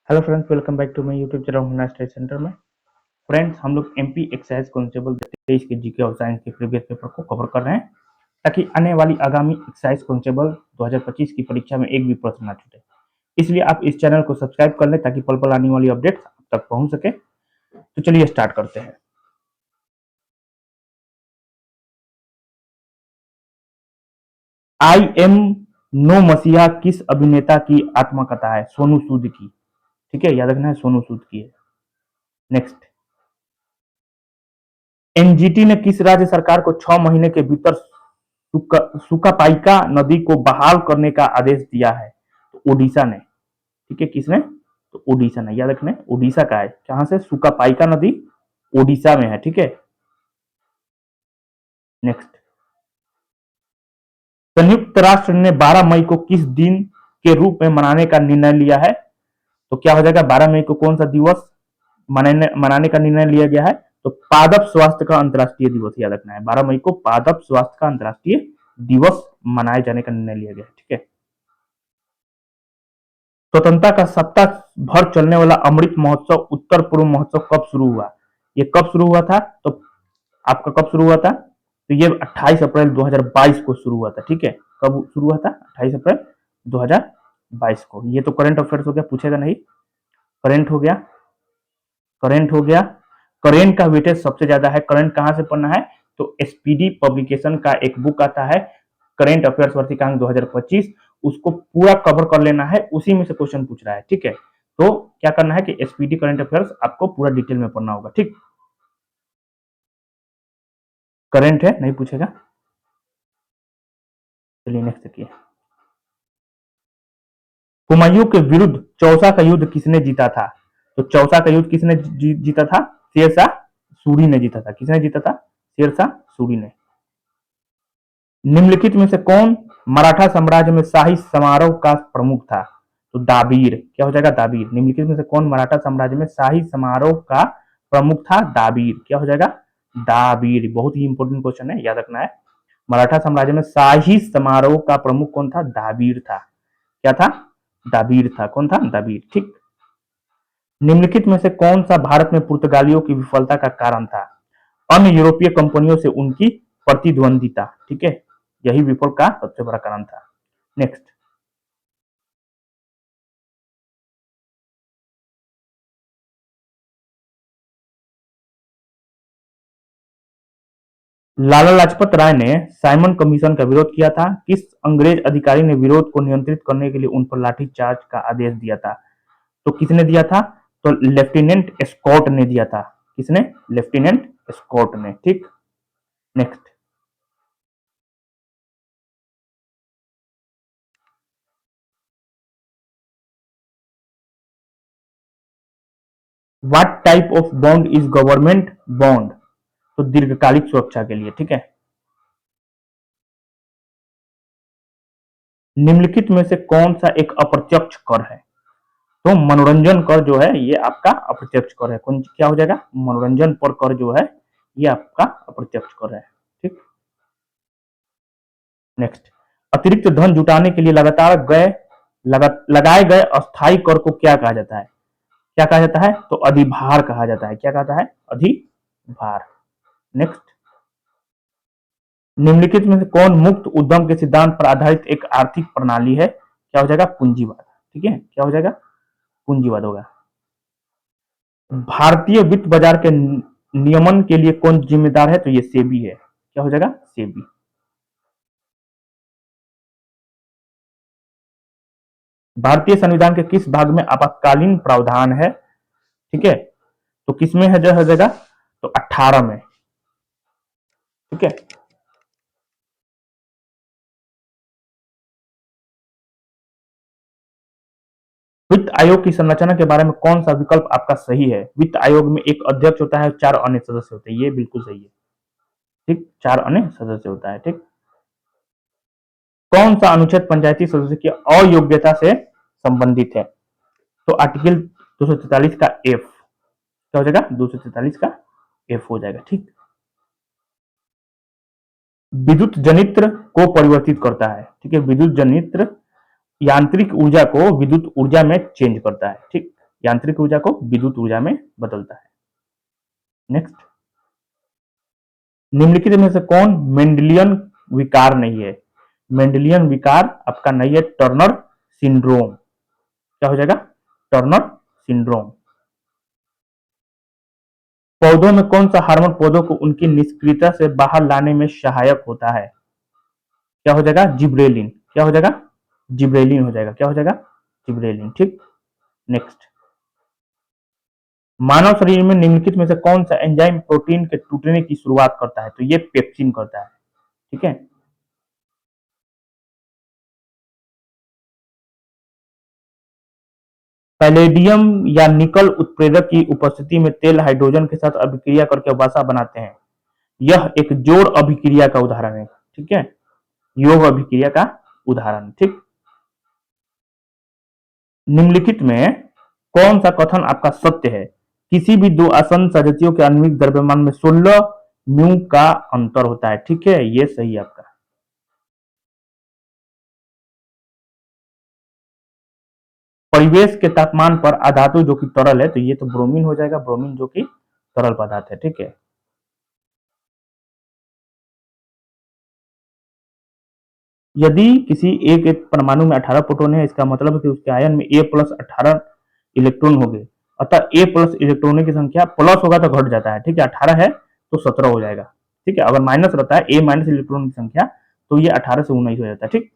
Hello friends, welcome back to my YouTube channel Hunna study centre में। Friends, हम लोग MP excise constable 23 के GK और साइंस के प्रीवियस पेपर को कवर कर रहे हैं ताकि आने वाली आगामी एक्साइज कांस्टेबल 2025 की परीक्षा में एक भी प्रश्न ना छूटे। इसलिए आप इस चैनल को सब्सक्राइब कर लें ताकि पल पल आने वाली अपडेट्स आप तक पहुंच सके। तो चलिए स्टार्ट करते हैं। आई एम नो मसीहा किस अभिनेता की आत्मकथा है? सोनू सूद की। ठीक है, याद रखना है, सोनू सूद की है। नेक्स्ट, एनजीटी ने किस राज्य सरकार को 6 महीने के भीतर सुकापाइका नदी को बहाल करने का आदेश दिया है? तो ओडिशा ने। ठीक है, किसने? तो ओडिशा ने। याद रखना, ओडिशा का है। कहां से? सुकापाइका नदी ओडिशा में है। ठीक है। नेक्स्ट, संयुक्त राष्ट्र ने 12 मई को किस दिन के रूप में मनाने का निर्णय लिया है? तो क्या हो जाएगा? 12 मई को कौन सा दिवस मनाने का निर्णय लिया गया है? तो पादप स्वास्थ्य का अंतर्राष्ट्रीय दिवस। याद रखना है, 12 मई को पादप स्वास्थ्य का अंतर्राष्ट्रीय दिवस मनाए जाने का निर्णय लिया गया है। ठीक है। स्वतंत्रता का सप्ताह भर चलने वाला अमृत महोत्सव उत्तर पूर्व महोत्सव कब शुरू हुआ? ये कब शुरू हुआ था? तो आपका कब शुरू हुआ था? तो ये 28 अप्रैल 2022 को शुरू हुआ था। ठीक है, कब शुरू हुआ था? 28 अप्रैल 2022 को। ये तो करंट अफेयर्स हो गया, पूछेगा नहीं। करंट हो गया, करंट हो गया। करंट का वेटेज सबसे ज्यादा है। करंट कहां से पढ़ना है? तो एसपीडी पब्लिकेशन का एक बुक आता है, करंट अफेयर्स वर्षिकांक 2025, उसको पूरा कवर कर लेना है। उसी में से क्वेश्चन पूछ रहा है। ठीक है, तो क्या करना है कि एसपीडी करंट अफेयर्स आपको पूरा डिटेल में पढ़ना होगा। ठीक, करंट है, नहीं पूछेगा। चलिए नेक्स्ट देखिए। हुमायूं के विरुद्ध चौसा का युद्ध किसने जीता था? तो चौसा का युद्ध किसने जीता था? शेरशाह सूरी ने जीता था। किसने जीता था? शेरशाह सूरी ने। निम्नलिखित में से कौन मराठा साम्राज्य में शाही समारोह का प्रमुख था? तो दाबीर। क्या हो जाएगा? दाबीर। निम्नलिखित में से कौन मराठा साम्राज्य में शाही समारोह का प्रमुख था? दाबीर। क्या हो जाएगा? दाबीर। बहुत ही इंपॉर्टेंट क्वेश्चन है, याद रखना है। मराठा साम्राज्य में शाही समारोह का प्रमुख कौन था? दाबीर था। क्या था? दाबीर था। कौन था? दाबीर। ठीक। निम्नलिखित में से कौन सा भारत में पुर्तगालियों की विफलता का कारण था? अन्य यूरोपीय कंपनियों से उनकी प्रतिद्वंदिता। ठीक है, यही विफल का सबसे बड़ा कारण था। नेक्स्ट, लाला लाजपत राय ने साइमन कमीशन का विरोध किया था। किस अंग्रेज अधिकारी ने विरोध को नियंत्रित करने के लिए उन पर लाठीचार्ज का आदेश दिया था? तो किसने दिया था? तो लेफ्टिनेंट स्कॉट ने दिया था। किसने? लेफ्टिनेंट स्कॉट ने। ठीक। Next, what type of bond is government bond? तो दीर्घकालिक सुरक्षा के लिए। ठीक है। निम्नलिखित में से कौन सा एक अप्रत्यक्ष कर है? तो मनोरंजन कर जो है ये आपका अप्रत्यक्ष कर है। कौन? क्या हो जाएगा? मनोरंजन पर कर जो है ये आपका अप्रत्यक्ष कर है। ठीक। नेक्स्ट, अतिरिक्त धन जुटाने के लिए लगाए गए अस्थायी कर को क्या कहा जाता है? क्या कहा जाता है? तो अधिभार कहा जाता है। क्या कहता है? अधिभार। नेक्स्ट, निम्नलिखित में से कौन मुक्त उद्यम के सिद्धांत पर आधारित एक आर्थिक प्रणाली है? क्या हो जाएगा? पूंजीवाद। ठीक है, क्या हो जाएगा? पूंजीवाद होगा। भारतीय वित्त बाजार के नियमन के लिए कौन जिम्मेदार है? तो ये सेबी है। क्या हो जाएगा? सेबी। भारतीय संविधान के किस भाग में आपातकालीन प्रावधान है? ठीक है, तो किसमें है जो हो जाएगा? तो 18 में। ठीक है। वित्त आयोग की संरचना के बारे में कौन सा विकल्प आपका सही है? वित्त आयोग में एक अध्यक्ष होता है, 4 अन्य सदस्य होते हैं। ये बिल्कुल सही है। ठीक, 4 अन्य सदस्य होता है। ठीक। कौन सा अनुच्छेद पंचायती सदस्य की अयोग्यता से संबंधित है? तो आर्टिकल 243 का एफ। क्या हो जाएगा? 243 का एफ हो जाएगा। ठीक। विद्युत जनित्र को परिवर्तित करता है। ठीक है, विद्युत जनित्र यांत्रिक ऊर्जा को विद्युत ऊर्जा में चेंज करता है। ठीक। यांत्रिक ऊर्जा को विद्युत ऊर्जा में बदलता है। नेक्स्ट, निम्नलिखित में से कौन मेंडेलियन विकार नहीं है? मेंडेलियन विकार आपका नहीं है टर्नर सिंड्रोम। क्या हो जाएगा? Turner syndrome. पौधों में कौन सा हार्मोन पौधों को उनकी निष्क्रियता से बाहर लाने में सहायक होता है? क्या हो जाएगा? जिब्रेलिन। क्या हो जाएगा? जिब्रेलिन हो जाएगा। क्या हो जाएगा? जिब्रेलिन। ठीक। नेक्स्ट, मानव शरीर में निम्नलिखित में से कौन सा एंजाइम प्रोटीन के टूटने की शुरुआत करता है? तो ये पेप्सिन करता है। ठीक है। पैलेडियम या निकल उत्प्रेरक की उपस्थिति में तेल हाइड्रोजन के साथ अभिक्रिया करके वसा बनाते हैं। यह एक जोड़ अभिक्रिया का उदाहरण है। ठीक है, योग अभिक्रिया का उदाहरण। ठीक। निम्नलिखित में कौन सा कथन आपका सत्य है? किसी भी दो आसन्न सदस्यों के आणविक द्रव्यमान में 16 म्यू का अंतर होता है। ठीक है, ये सही है आपका। परिवेश के तापमान पर अधातु जो कि तरल है, तो ये तो ब्रोमीन हो जाएगा। ब्रोमीन जो कि तरल पदार्थ है। ठीक है। यदि किसी एक परमाणु में 18 प्रोटॉन है, इसका मतलब है कि उसके आयन में A प्लस 18 इलेक्ट्रॉन होंगे। अतः A प्लस इलेक्ट्रॉनों की संख्या प्लस होगा तो घट जाता है। ठीक है, 18 है तो 17 हो जाएगा। ठीक है, अगर माइनस रहता है A माइनस इलेक्ट्रॉन की संख्या, तो ये 18 से 19 हो जाता है। ठीक।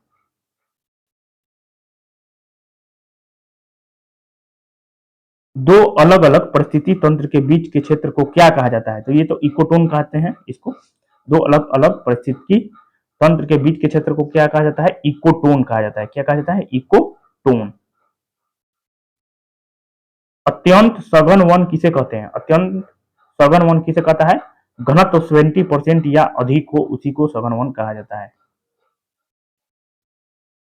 दो अलग अलग परिस्थिति तंत्र के बीच के क्षेत्र को क्या कहा जाता है? तो ये तो इकोटोन कहते हैं इसको। दो अलग अलग परिस्थिति तंत्र के बीच के क्षेत्र को क्या कहा जाता है? इकोटोन कहा जाता है। क्या कहा जाता है? इकोटोन। अत्यंत सघन वन किसे कहते हैं? अत्यंत सघन वन किसे कहता है? घनत्व 70% या अधिक हो उसी को सघन वन कहा जाता है।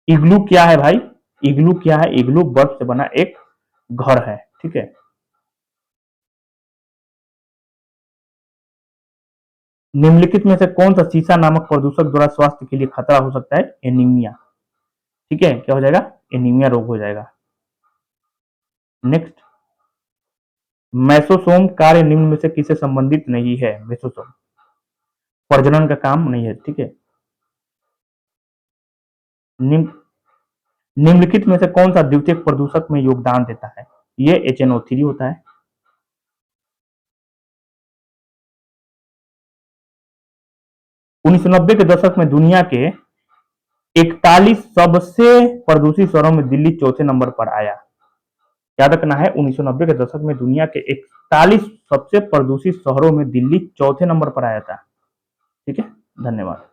इग्लू क्या है भाई? इग्लू क्या है? इग्लू बर्फ से बना एक घर है। ठीक है। निम्नलिखित में से कौन सा सीसा नामक प्रदूषक द्वारा स्वास्थ्य के लिए खतरा हो सकता है? एनीमिया। ठीक है, क्या हो जाएगा? एनीमिया रोग हो जाएगा। नेक्स्ट, मेसोसोम कार्य निम्न में से किसे संबंधित नहीं है? मेसोसोम प्रजनन का काम नहीं है। ठीक है। निम्नलिखित में से कौन सा द्वितीयक प्रदूषक में योगदान देता है? ये HNO3 होता है। 1990 के दशक में दुनिया के 41 सबसे प्रदूषित शहरों में दिल्ली चौथे नंबर पर आया। याद रखना है, 1990 के दशक में दुनिया के 41 सबसे प्रदूषित शहरों में दिल्ली चौथे नंबर पर आया था। ठीक है, धन्यवाद।